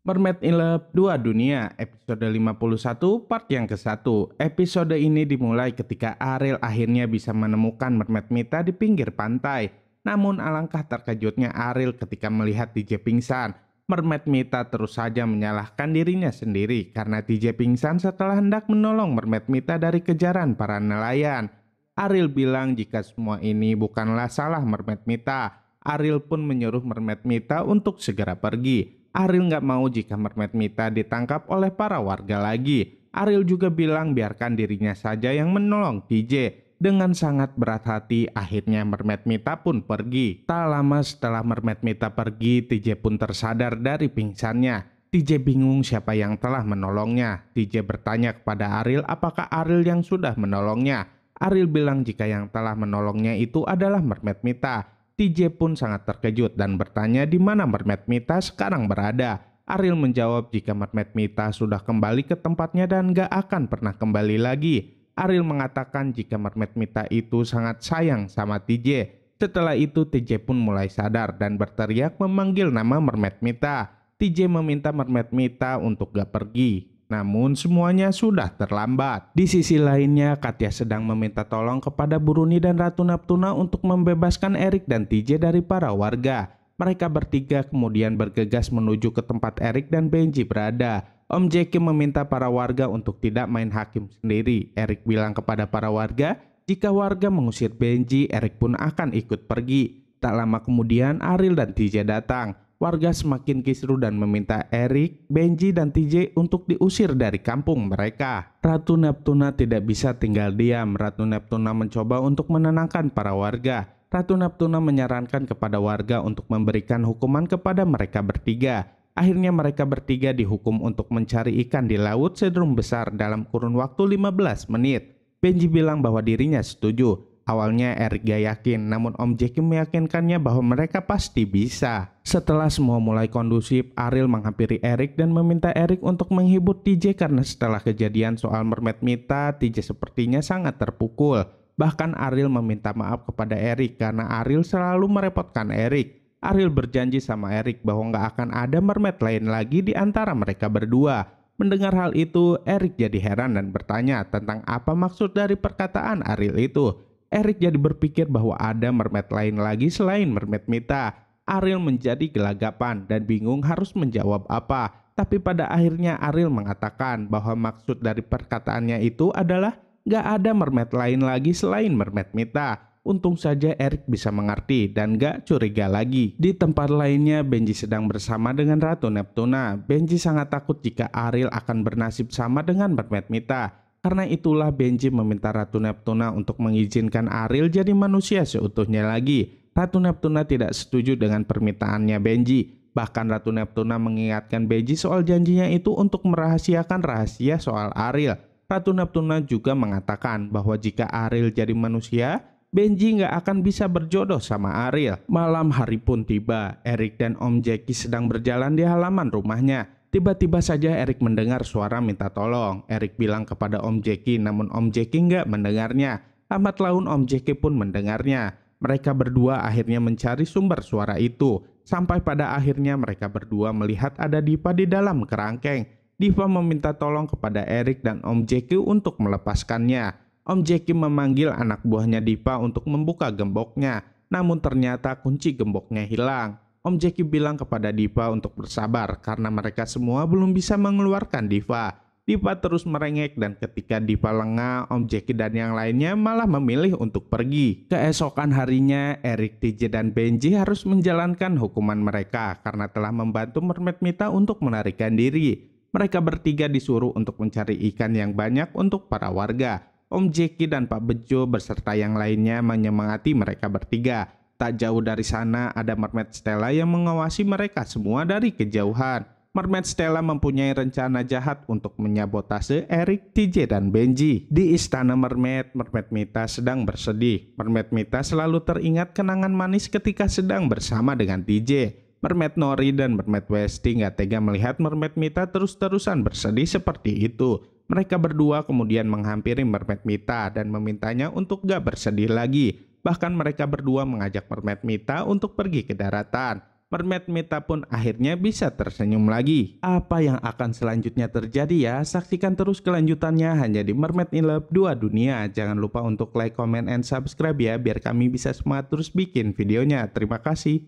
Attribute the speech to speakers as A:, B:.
A: Mermaid in Love 2 Dunia, episode 51, part yang ke-1. Episode ini dimulai ketika Ariel akhirnya bisa menemukan Mermaid Mita di pinggir pantai. Namun alangkah terkejutnya Ariel ketika melihat TJ pingsan. Mermaid Mita terus saja menyalahkan dirinya sendiri karena TJ pingsan setelah hendak menolong Mermaid Mita dari kejaran para nelayan. Ariel bilang jika semua ini bukanlah salah Mermaid Mita. Ariel pun menyuruh Mermaid Mita untuk segera pergi. Ariel nggak mau jika Mermaid Mita ditangkap oleh para warga lagi. Ariel juga bilang biarkan dirinya saja yang menolong TJ. Dengan sangat berat hati, akhirnya Mermaid Mita pun pergi. Tak lama setelah Mermaid Mita pergi, TJ pun tersadar dari pingsannya. TJ bingung siapa yang telah menolongnya. TJ bertanya kepada Ariel apakah Ariel yang sudah menolongnya. Ariel bilang jika yang telah menolongnya itu adalah Mermaid Mita. TJ pun sangat terkejut dan bertanya di mana Mermaid Mita sekarang berada. Ariel menjawab jika Mermaid Mita sudah kembali ke tempatnya dan gak akan pernah kembali lagi. Ariel mengatakan jika Mermaid Mita itu sangat sayang sama TJ. Setelah itu TJ pun mulai sadar dan berteriak memanggil nama Mermaid Mita. TJ meminta Mermaid Mita untuk gak pergi. Namun semuanya sudah terlambat. Di sisi lainnya, Katya sedang meminta tolong kepada Bruni dan Ratu Neptuna untuk membebaskan Erik dan TJ dari para warga. Mereka bertiga kemudian bergegas menuju ke tempat Erik dan Benji berada. Om Jeki meminta para warga untuk tidak main hakim sendiri. Erik bilang kepada para warga, jika warga mengusir Benji, Erik pun akan ikut pergi. Tak lama kemudian Ariel dan TJ datang. Warga semakin kisruh dan meminta Erik, Benji, dan TJ untuk diusir dari kampung mereka. Ratu Neptuna tidak bisa tinggal diam. Ratu Neptuna mencoba untuk menenangkan para warga. Ratu Neptuna menyarankan kepada warga untuk memberikan hukuman kepada mereka bertiga. Akhirnya mereka bertiga dihukum untuk mencari ikan di laut sedrum besar dalam kurun waktu 15 menit. Benji bilang bahwa dirinya setuju. Awalnya Erik gak yakin, namun Om Jeki meyakinkannya bahwa mereka pasti bisa. Setelah semua mulai kondusif, Ariel menghampiri Erik dan meminta Erik untuk menghibur TJ karena setelah kejadian soal Mermaid Mita, TJ sepertinya sangat terpukul. Bahkan Ariel meminta maaf kepada Erik karena Ariel selalu merepotkan Erik. Ariel berjanji sama Erik bahwa gak akan ada mermaid lain lagi di antara mereka berdua. Mendengar hal itu, Erik jadi heran dan bertanya tentang apa maksud dari perkataan Ariel itu. Erik jadi berpikir bahwa ada mermaid lain lagi selain Mermaid Mita. Ariel menjadi gelagapan dan bingung harus menjawab apa. Tapi pada akhirnya Ariel mengatakan bahwa maksud dari perkataannya itu adalah gak ada mermaid lain lagi selain Mermaid Mita. Untung saja Erik bisa mengerti dan gak curiga lagi. Di tempat lainnya, Benji sedang bersama dengan Ratu Neptuna. Benji sangat takut jika Ariel akan bernasib sama dengan Mermaid Mita. Karena itulah Benji meminta Ratu Neptuna untuk mengizinkan Ariel jadi manusia seutuhnya lagi. Ratu Neptuna tidak setuju dengan permintaannya Benji. Bahkan Ratu Neptuna mengingatkan Benji soal janjinya itu untuk merahasiakan rahasia soal Ariel. Ratu Neptuna juga mengatakan bahwa jika Ariel jadi manusia, Benji nggak akan bisa berjodoh sama Ariel. Malam hari pun tiba. Erik dan Om Jeki sedang berjalan di halaman rumahnya. Tiba-tiba saja Erik mendengar suara minta tolong. Erik bilang kepada Om Jeki, namun Om Jeki nggak mendengarnya. Lambat laun Om Jeki pun mendengarnya. Mereka berdua akhirnya mencari sumber suara itu. Sampai pada akhirnya mereka berdua melihat ada Diva di dalam kerangkeng. Diva meminta tolong kepada Erik dan Om Jeki untuk melepaskannya. Om Jeki memanggil anak buahnya Diva untuk membuka gemboknya. Namun ternyata kunci gemboknya hilang. Om Jeki bilang kepada Diva untuk bersabar karena mereka semua belum bisa mengeluarkan Diva. Diva terus merengek dan ketika Diva lengah, Om Jeki dan yang lainnya malah memilih untuk pergi. Keesokan harinya, Erik, TJ, dan Benji harus menjalankan hukuman mereka karena telah membantu Mermaid Mita untuk melarikan diri. Mereka bertiga disuruh untuk mencari ikan yang banyak untuk para warga. Om Jeki dan Pak Bejo beserta yang lainnya menyemangati mereka bertiga. Tak jauh dari sana ada Mermaid Stella yang mengawasi mereka semua dari kejauhan. Mermaid Stella mempunyai rencana jahat untuk menyabotase Erik, TJ, dan Benji. Di istana Mermaid, Mermaid Mita sedang bersedih. Mermaid Mita selalu teringat kenangan manis ketika sedang bersama dengan TJ. Mermaid Nori dan Mermaid Westy nggak tega melihat Mermaid Mita terus-terusan bersedih seperti itu. Mereka berdua kemudian menghampiri Mermaid Mita dan memintanya untuk gak bersedih lagi. Bahkan mereka berdua mengajak Mermaid Mita untuk pergi ke daratan. Mermaid Mita pun akhirnya bisa tersenyum lagi. Apa yang akan selanjutnya terjadi ya? Saksikan terus kelanjutannya hanya di Mermaid in Love 2 Dunia. Jangan lupa untuk like, comment, and subscribe ya biar kami bisa semangat terus bikin videonya. Terima kasih.